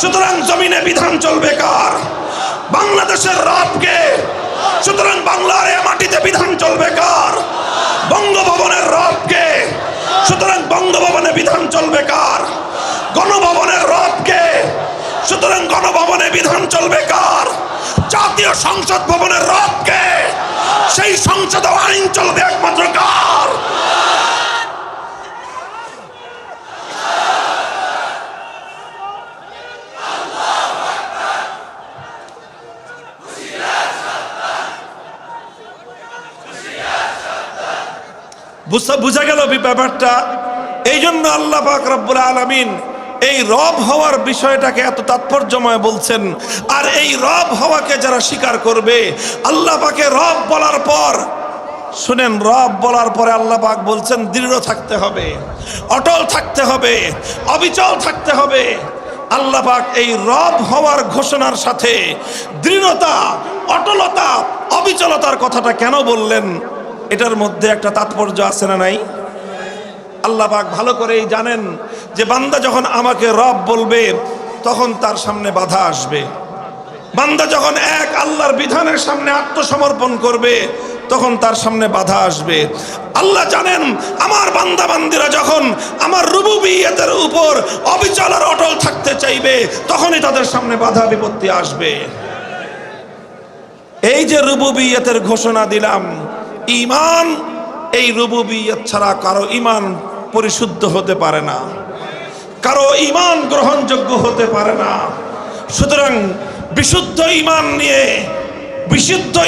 সুতরাং জমিনে বিধান চলবে কার? বাংলাদেশের রবকে। সুতরাং বাংলার এ মাটিতে বিধান চলবে কার? বঙ্গভবনের রবকে। সুতরাং বঙ্গভবনে বিধান চলবে কার? গণভবনের রবকে। সুতরাং গণভবনে বিধান চলবে কার? জাতীয় সংসদ ভবনের রবকে। সেই সংসদে আইন চলবে একমাত্র কার? বুঝা গেল ব্যাপারটা? এই জন্য আল্লাহ পাক রব্বুল আলামিন এই রব হওয়ার বিষয়টাকে এত তাৎপর্যময় বলছেন। আর এই রব হওয়াকে যারা স্বীকার করবে, আল্লাহ পাকে রব বলার পর শুনেন, রব বলার পরে আল্লাহ পাক বলছেন দৃঢ় থাকতে হবে, অটল থাকতে হবে, অবিচল থাকতে হবে। আল্লাহ পাক এই রব হওয়ার ঘোষণার সাথে দৃঢ়তা, অটলতা, অবিচলতার কথাটা কেন বললেন? এটার মধ্যে একটা তাৎপর্য আছে না নাই? আল্লাহ পাক ভালো করেই জানেন যে বান্দা যখন আমাকে রব বলবে তখন তার সামনে বাধা আসবে। বান্দা যখন এক আল্লাহর বিধানের সামনে আত্মসমর্পণ করবে তখন তার সামনে বাধা আসবে। আল্লাহ জানেন আমার বান্দা বান্দিরা যখন আমার রুবুবিয়তের উপর অবিচল আর অটল থাকতে চাইবে তখনই তাদের সামনে বাধা বিপত্তি আসবে। এই যে রুবুবিয়তের ঘোষণা দিলাম, ঈমান, এই রুবুবিয়ত ছাড়া কারো ঈমান পরিশুদ্ধ হতে পারে না, কারো ঈমান গ্রহণযোগ্য হতে পারে না। সুতরাং বিশুদ্ধ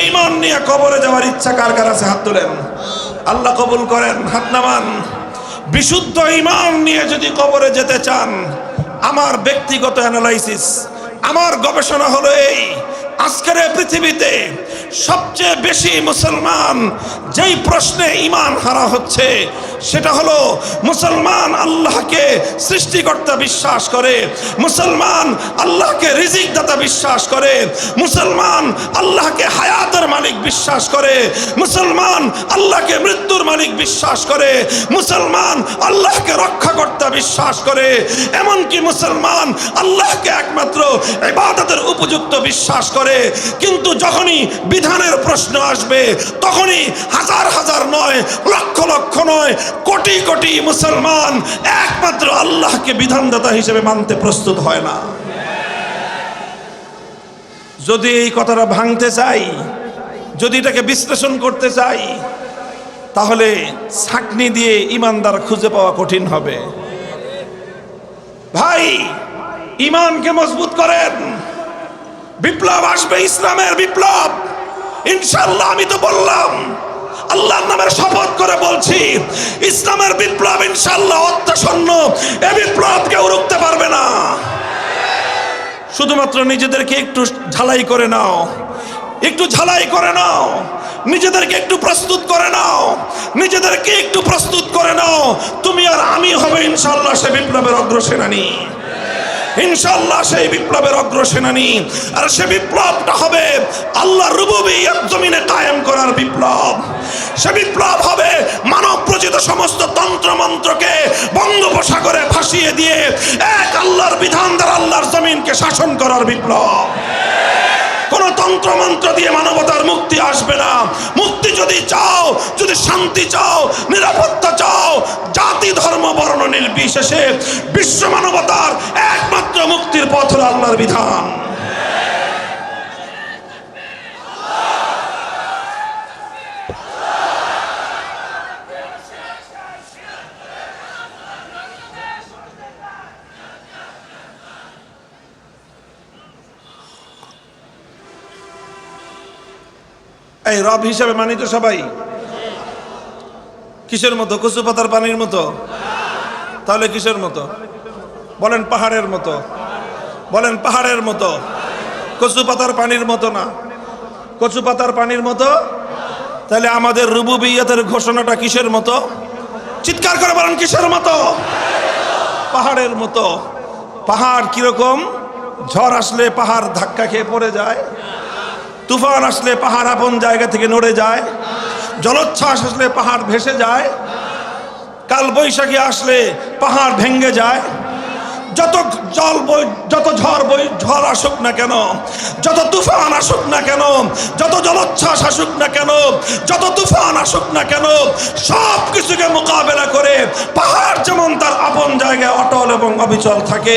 ঈমান নিয়ে কবরে যাওয়ার ইচ্ছা কার কার আছে? হাত তোলেন, আল্লাহ কবুল করেন, হাত নামান। বিশুদ্ধ ঈমান নিয়ে যদি কবরে যেতে চান, আমার ব্যক্তিগত অ্যানালাইসিস, আমার গবেষণা হলো এই, আজকের পৃথিবীতে সবচেয়ে বেশি মুসলমান যেই প্রশ্নে ঈমান হারা হচ্ছে সেটা হলো মুসলমান আল্লাহকে সৃষ্টিকর্তা বিশ্বাস করে, মুসলমান আল্লাহকে রিজিক দাতা বিশ্বাস করে, মুসলমান আল্লাহকে হায়াতের মালিক বিশ্বাস করে, মুসলমান আল্লাহকে মৃত্যুর মালিক বিশ্বাস করে, মুসলমান আল্লাহকে রক্ষাকর্তা বিশ্বাস করে, এমনকি মুসলমান আল্লাহকে একমাত্র ইবাদতের উপযুক্ত বিশ্বাস করে। কিন্তু যখনই বিধানের প্রশ্ন আসবে তখনই হাজার হাজার নয়, লক্ষ লক্ষ নয়, কোটি কোটি মুসলমান একমাত্র আল্লাহকে বিধানদাতা হিসেবে মানতে প্রস্তুত হয় না। যদি এই কথাটা ভাঙতে চাই, যদি এটাকে বিশ্লেষণ করতে চাই, তাহলে ছাঁকনি দিয়ে ইমানদার খুঁজে পাওয়া কঠিন হবে। ভাই, ইমানকে মজবুত করেন। বিপ্লব আসবে, ইসলামের বিপ্লব ইনশাআল্লাহ। আমি তো বললাম, আল্লাহর নামের শপথ করে বলছি, ইসলামের বিপ্লব ইনশাআল্লাহ অত্যাসন্ন। এই বিপ্লব কেউ রুখতে পারবে না। শুধুমাত্র নিজেদেরকে একটু ঝালাই করে নাও, একটু ঝালাই করে নাও, নিজেদেরকে একটু প্রস্তুত করে নাও, নিজেদেরকে একটু প্রস্তুত করে নাও। তুমি আর আমি হবে ইনশাআল্লাহ সে বিপ্লবের অগ্রসেনানী, ইনশাআল্লাহ সেই বিপ্লবের অগ্রসেনানী। আর সে বিপ্লবটা হবে আল্লাহর রুবুবিয়ত জমিনে কায়েম করার বিপ্লব। সে বিপ্লব হবে মানব প্রচিত সমস্ত তন্ত্র মন্ত্রকে বঙ্গোপসাগরে ভাসিয়ে দিয়ে এক আল্লাহর বিধান দ্বারা আল্লাহর জমিনকে শাসন করার বিপ্লব। কোন তন্ত্র মন্ত্র দিয়ে মানবতার মুক্তি আসবে না। মুক্তি যদি চাও, যদি শান্তি চাও, নিরাপত্তা চাও, জাতি ধর্ম বর্ণ নির্বিশেষে বিশ্ব মানবতার একমাত্র মুক্তির পথ হলো আল্লাহর বিধান। এই রব হিসাবে মানি তো সবাই? কিসের মতো? কচু পাতার পানির মতো? তাহলে কিসের মতো? বলেন পাহাড়ের মতো। বলেন পাহাড়ের মতো, কচু পাতার পানির মতো না। কচু পাতার পানির মতো। তাহলে আমাদের রুবুবিয়তের ঘোষণাটা কিসের মতো? চিৎকার করে বলেন কিসের মতো? পাহাড়ের মতো। পাহাড় কিরকম? ঝড় আসলে পাহাড় ধাক্কা খেয়ে পড়ে যায়, তুফান আসলে পাহাড় আপন জায়গা থেকে নড়ে যায়, জলোচ্ছ্বাস আসলে পাহাড় ভেসে যায়, কাল বৈশাখী আসলে পাহাড় ভেঙে যায়। যত যত ঝড় আসুক না কেন, যত তুফান আসুক না কেন, যত জলোচ্ছ্বাস আসুক না কেন, যত তুফান আসুক না কেন, সব কিছুকে মোকাবেলা করে পাহাড় যেমন তার আপন জায়গায় অটল এবং অবিচল থাকে।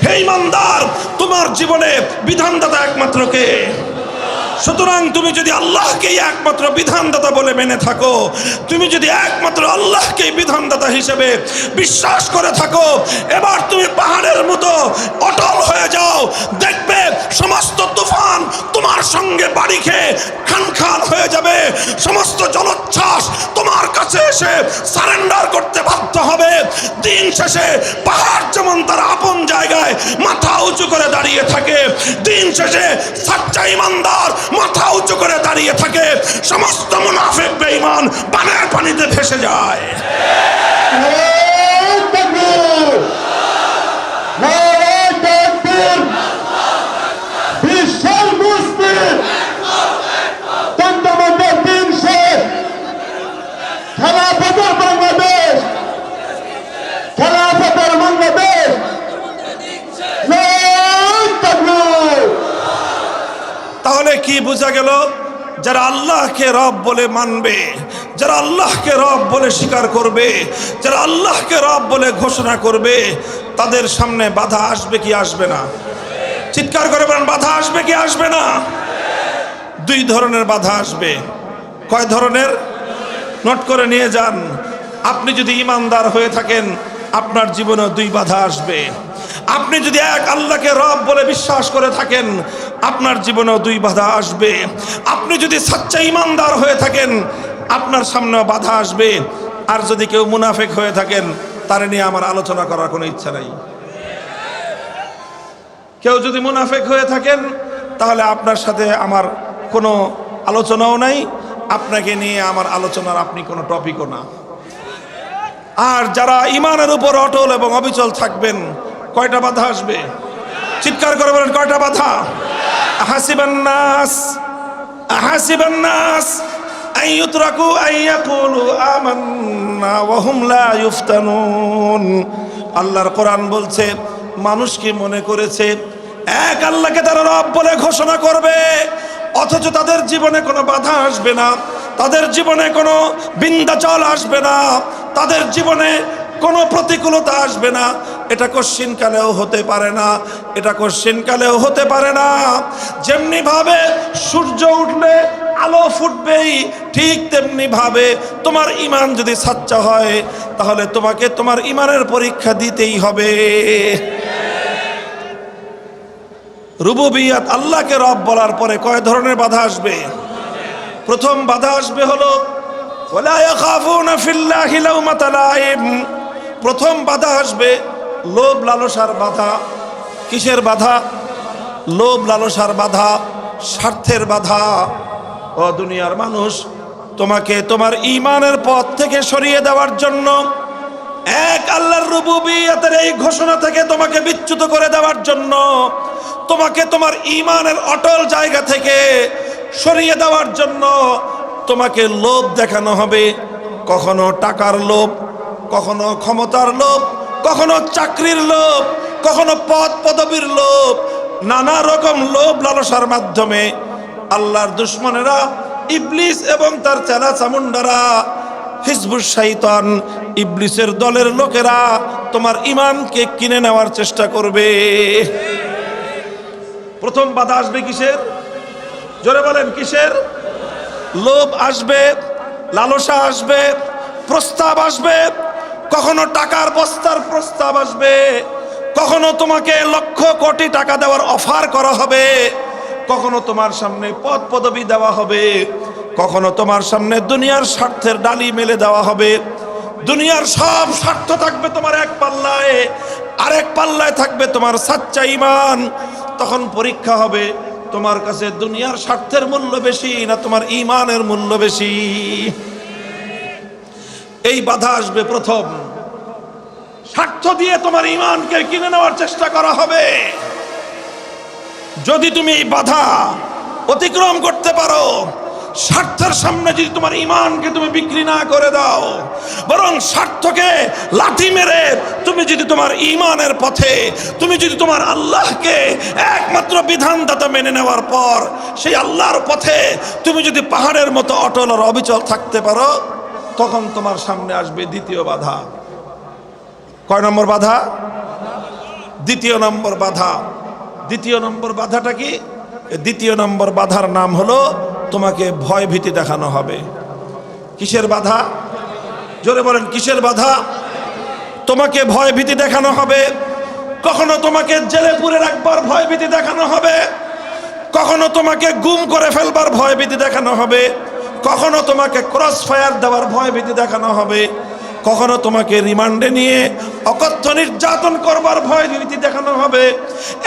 হে ঈমানদার, তোমার জীবনে বিধানদাতা একমাত্র কে? সুতরাং তুমি যদি আল্লাহকেই একমাত্র বিধানদাতা বলে মেনে থাকো, তুমি যদি একমাত্র আল্লাহকেই বিধানদাতা হিসেবে বিশ্বাস করে থাকো, এবার তুমি পাহাড়ের মতো অটল হয়ে যাও। দেখবে সমস্ত তুফান তোমার সঙ্গে বাড়ি খেয়ে খান খান হয়ে যাবে, সমস্ত জলোচ্ছ্বাস তোমার কাছে এসে সারেন্ডার করতে বাধ্য হবে। দিন শেষে পাহাড় যেমন তার আপন জায়গায় মাথা উঁচু করে দাঁড়িয়ে থাকে, দিন শেষে সচ্চা ঈমানদার মাথা উঁচু করে দাঁড়িয়ে থাকে, সমস্ত মুনাফিক বেঈমান বানের পানিতে ভেসে যায়। বিশ্বের মুসলিম তন্ত্রমন্ত্রের 300 খেলাফতের বাংলাদেশ, খেলাফতের বাংলাদেশ। তাহলে কি বোঝা গেল? যারা আল্লাহকে রব বলে মানবে, যারা আল্লাহকে রব বলে স্বীকার করবে, যারা আল্লাহকে রব বলে ঘোষণা করবে, তাদের সামনে বাধা আসবে কি আসবে না? চিৎকার করে বলেন, বাধা আসবে কি আসবে না? দুই ধরনের বাধা আসবে। কয় ধরনের? নোট করে নিয়ে যান। আপনি যদি ঈমানদার হয়ে থাকেন, আপনার জীবনে দুই বাধা আসবে। আপনি যদি এক আল্লাহকে রব বলে বিশ্বাস করে থাকেন, আপনার জীবনেও দুই বাধা আসবে। আপনি যদি সচ্চা ঈমানদার হয়ে থাকেন, আপনার সামনেও বাধা আসবে। আর যদি কেউ মুনাফিক হয়ে থাকেন, তার নিয়ে আমার আলোচনা করার কোনো ইচ্ছা নাই। কেউ যদি মুনাফিক হয়ে থাকেন, তাহলে আপনার সাথে আমার কোনো আলোচনাও নাই, আপনাকে নিয়ে আমার আলোচনার আপনি কোনো টপিকও না। আর যারা ঈমানের উপর অটল এবং অবিচল থাকবেন, কয়টা বাধা আসবে? চিৎকার করে বলেন, কয়টা বাধা? আহাসিবান নাস আইয়ুতরাকু আইয়াকুলু আমান্না ওয়া হুম লা ইফতানুন। আল্লাহর কোরআন বলছে, মানুষ কি মনে করেছে এক আল্লাহকে তারা রব বলে ঘোষণা করবে, অথচ তাদের জীবনে কোনো বাধা আসবে না, তাদের জীবনে কোনো বিন্ধ্যাচল আসবে না, তাদের জীবনে কোনো প্রতিকূলতা আসবে না। এটা কশ্চিনকালেও হতে পারে না, এটা কশ্চিনকালেও হতে পারে না। যেমনি ভাবে সূর্য উঠলে আলো ফুটবেই, ঠিক তেমনি ভাবে তোমার ঈমান যদি সচ্চা হয়, তাহলে তোমাকে তোমার ঈমানের পরীক্ষা দিতেই হবে। রুবুবিয়াত, আল্লাহকে রব বলার পরে কয় ধরনের বাধা আসবে? প্রথম বাধা আসবে হলো ওয়ালা ইয়াখাফুনা ফিল্লাহি লাউমাতা লাইম। প্রথম বাধা আসবে লোভ লালসার বাধা। কিসের বাধা? লোভ লালসার বাধা, স্বার্থের বাধা। ও দুনিয়ার মানুষ, তোমাকে তোমার ঈমানের পথ থেকে সরিয়ে দেওয়ার জন্য, এক আল্লাহর রুবুবিয়তের এই ঘোষণা থেকে তোমাকে বিচ্যুত করে দেওয়ার জন্য, তোমাকে তোমার ঈমানের অটল জায়গা থেকে সরিয়ে দেওয়ার জন্য তোমাকে লোভ দেখানো হবে। কখনো টাকার লোভ, কখনো ক্ষমতার লোভ, কখনো চাকরির লোভ, কখনো পদ পদবীর লোভ, নানা রকম লোভ লালসার মাধ্যমে আল্লাহর দুশমনেরা, ইবলিস এবং তার চেলা চামুন্ডারা, হিজবুশ শয়তান, ইবলিসের দলের লোকেরা তোমার ঈমানকে কিনে নেওয়ার চেষ্টা করবে। প্রথম বাধা আসবে কিসের? জোরে বলেন, কিসের? লোভ আসবে, লালসা আসবে, প্রস্তাব আসবে। কখনো টাকার বস্তার প্রস্তাব আসবে, কখনো তোমাকে লক্ষ কোটি টাকা দেওয়ার অফার করা হবে, কখনো তোমার সামনে পদ পদবি দেওয়া হবে, কখনো তোমার সামনে দুনিয়ার স্বার্থের ডালি মেলে দেওয়া হবে। দুনিয়ার সব স্বার্থ থাকবে তোমার এক পাল্লায়, আরেক পাল্লায় থাকবে তোমার সাচ্চা ঈমান। তখন পরীক্ষা হবে, তোমার কাছে দুনিয়ার স্বার্থের মূল্য বেশি না তোমার ঈমানের মূল্য বেশি। এই বাধা আসবে প্রথম। স্বার্থ দিয়ে তোমার ঈমানকে কিনে নেওয়ার চেষ্টা করা হবে। যদি তুমি এই বাধা অতিক্রম করতে পারো, স্বার্থের সামনে যদি তোমার ঈমানকে তুমি বিক্রি না করে দাও, বরং স্বার্থকে লাথি মেরে তুমি যদি তোমার ঈমানের পথে, তুমি যদি তোমার আল্লাহকে একমাত্র বিধানদাতা মেনে নেওয়ার পর সেই আল্লাহর পথে তুমি যদি পাহাড়ের মতো অটল আর অবিচল থাকতে পারো, তখন তোমার সামনে আসবে দ্বিতীয় বাধা। কয় নম্বর বাধা? দ্বিতীয় নম্বর বাধা। দ্বিতীয় নম্বর বাধাটা কি? দ্বিতীয় নম্বর বাধার নাম হলো তোমাকে ভয় ভীতি দেখানো হবে। কিসের বাধা? জোরে বলেন, কিসের বাধা? তোমাকে ভয় ভীতি দেখানো হবে। কখনো তোমাকে জেলে পুরে রাখবার ভয় ভীতি দেখানো হবে, কখনো তোমাকে গুম করে ফেলবার ভয় ভীতি দেখানো হবে, কখনো তোমাকে ক্রস ফায়ার দেওয়ার ভয় ভীতি দেখানো হবে, কখনো তোমাকে রিমান্ডে নিয়ে অকথ্য নির্যাতন করবার ভয় ভীতি দেখানো হবে,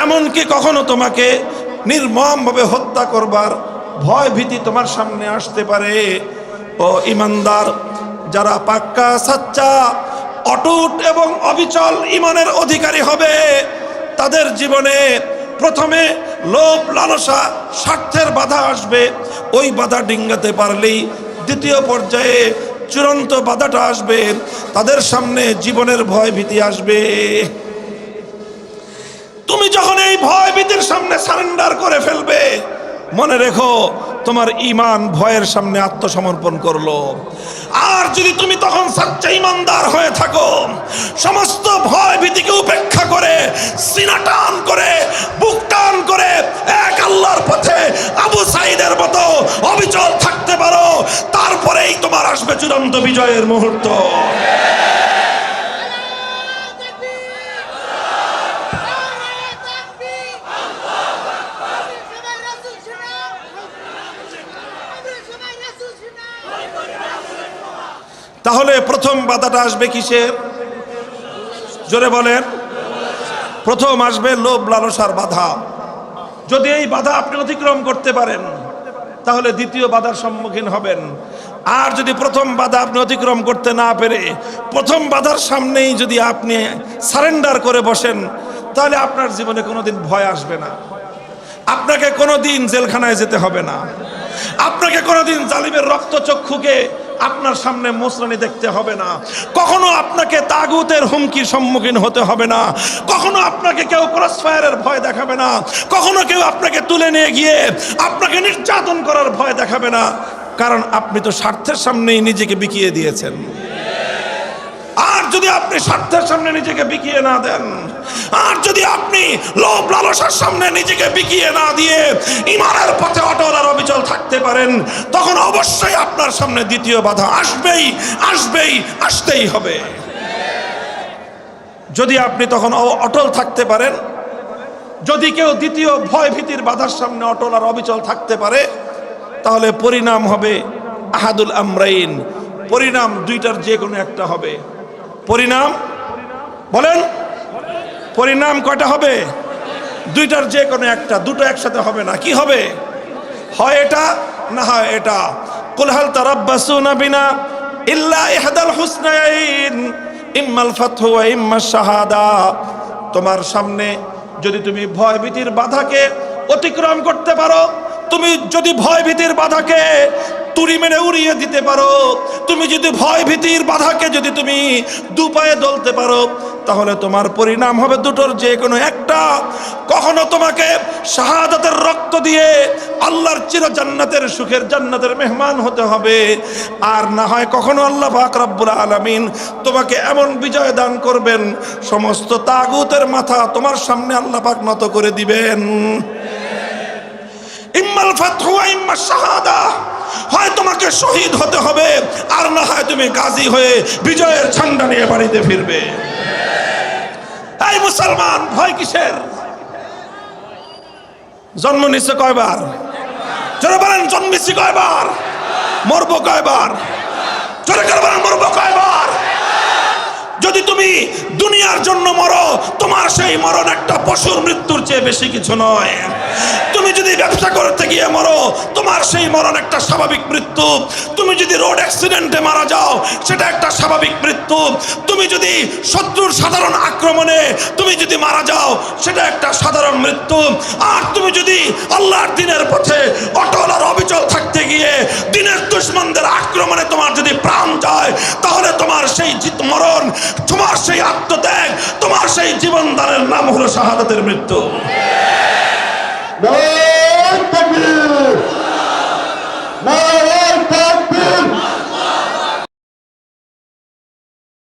এমনকি কখনো তোমাকে নির্মমভাবে হত্যা করবার ভয় ভীতি তোমার সামনে আসতে পারে। ও ইমানদার, যারা পাক্কা সাচ্চা অটুট এবং অবিচল ইমানের অধিকারী হবে, তাদের জীবনে প্রথমে লোভ লালসা স্বার্থের বাধা আসবে। ওই বাধা ডিঙ্গাতে পারলেই দ্বিতীয় পর্যায়ে চূড়ান্ত বাধাটা আসবে, তাদের সামনে জীবনের ভয় ভীতি আসবে। তুমি যখন এই ভয় ভীতির সামনে সারেন্ডার করে ফেলবে, মনে রেখো তোমার ঈমান ভয়ের সামনে আত্মসমর্পণ করলো। আর যদি তুমি তখন সচ্চা ঈমানদার হয়ে থাকো, সমস্ত ভয় ভীতিকে উপেক্ষা করে সিনা টান করে বুক টান করে এক আল্লাহর পথে আবু সাঈদের মতো অবিচল থাকতে পারো, তারপরেই তোমার আসবে চূড়ান্ত বিজয়ের মুহূর্ত। তাহলে প্রথম বাধাটা আসবে কিসের? জোরে বলেন। প্রথম আসবে লোভ লালসার বাধা। যদি এই বাধা আপনি অতিক্রম করতে পারেন, তাহলে দ্বিতীয় বাধার সম্মুখীন হবেন। আর যদি প্রথম বাধা আপনি অতিক্রম করতে না পেরে প্রথম বাধার সামনেই যদি আপনি সারেন্ডার করে বসেন, তাহলে আপনার জীবনে কোনোদিন ভয় আসবে না। আপনাকে কোনোদিন জেলখানায় যেতে হবে না, আপনাকে কোনোদিন জালিমের রক্তচক্ষুকে আপনার সামনে মোসরানি দেখতে হবে না, কখনো আপনাকে তাগুতের হুমকির সম্মুখীন হতে হবে না, কখনো আপনাকে কেউ ক্রসফায়ারের ভয় দেখাবে না, কখনো কেউ আপনাকে তুলে নিয়ে গিয়ে আপনাকে নির্যাতন করার ভয় দেখাবে না, কারণ আপনি তো স্বার্থের সামনেই নিজেকে বিকিয়ে দিয়েছেন। আর যদি আপনি স্বার্থের সামনে নিজেকে বিকিয়ে না দেন, আর যদি আপনি লোভ লালসার সামনে নিজেকে বিকিয়ে না দিয়ে ঈমানের পথে অটল আর অবিচল থাকতে পারেন, তখন অবশ্যই আপনার সামনে দ্বিতীয় বাধা আসবেই, আসবেই, আসতেই হবে। যদি আপনি তখন অটল থাকতে পারেন, যদি কেউ দ্বিতীয় ভয় ভীতির বাধার সামনে অটল আর অবিচল থাকতে পারে, তাহলে পরিণাম হবে আহাদুল আমরাইন, পরিণাম দুইটার যে কোনো একটা হবে। পরিণাম বলেন, পরিণাম কয়টা হবে? দুইটার যে কোনো একটা, দুটো একসাথে হবে না। কি হবে? হয় এটা না হয় এটা। কুল হাল তারাব্বাসুনা বিনা ইল্লা ইহদাল হুসনাইন ইম্মাল ফাতহু ওয়া ইম্মা শাহাদা। তোমার সামনে যদি তুমি ভয় ভীতির বাধাকে অতিক্রম করতে পারো, তুমি যদি ভয় ভীতির বাধাকে তুড়ি মেরে উড়িয়ে দিতে পারো, তুমি যদি ভয় ভীতির বাধাকে যদি তুমি দুপায়ে দলতে পারো, তাহলে তোমার পরিণাম হবে দুটোর যে কোনো একটা। কখনো তোমাকে শাহাদাতের রক্ত দিয়ে আল্লাহর চির জান্নাতের সুখের জান্নাতের মেহমান হতে হবে, আর না হয় কখনো আল্লাহ পাক রব্বুল আলামিন তোমাকে এমন বিজয় দান করবেন, সমস্ত তাগুতের মাথা তোমার সামনে আল্লাহ পাক নত করে দিবেন। ইম্মাল ফাতহু ওয়া ইম্মা শাহাদা, হয় তোমাকে শহীদ হতে হবে, আর না হয় তুমি গাজী হয়ে বিজয়ের ঝান্ডা নিয়ে বাড়িতে ফিরবে। এই মুসলমান, ভয় কিসের? জন্ম নিচ্ছে কয়বার? জোরে বলেন, জন্মেছি কয়বার? মরবো কয়বার? জোরে করে বলেন, মরবো কয়বার? যদি তুমি দুনিয়ার জন্য মরো, তোমার সেই মরণ একটা পশুর মৃত্যুর চেয়ে বেশি কিছু নয়। তুমি যদি ব্যবসা করতে গিয়ে মরো, তোমার সেই মরণ একটা স্বাভাবিক মৃত্যু। তুমি যদি রোড অ্যাক্সিডেন্টে মারা যাও, সেটা একটা স্বাভাবিক মৃত্যু। তুমি যদি শত্রুর সাধারণ আক্রমণে তুমি যদি মারা যাও, সেটা একটা সাধারণ মৃত্যু। আর তুমি যদি আল্লাহর দিনের পথে অটল আর অবিচল থাকতে গিয়ে দিনের দুশমনদের আক্রমণে তোমার যদি প্রাণ যায়, তাহলে তোমার সেই মরণ, তোমার সেই আত্মত্যাগ, তোমার সেই জীবন দানের নাম হলো শাহাদাতের মৃত্যু।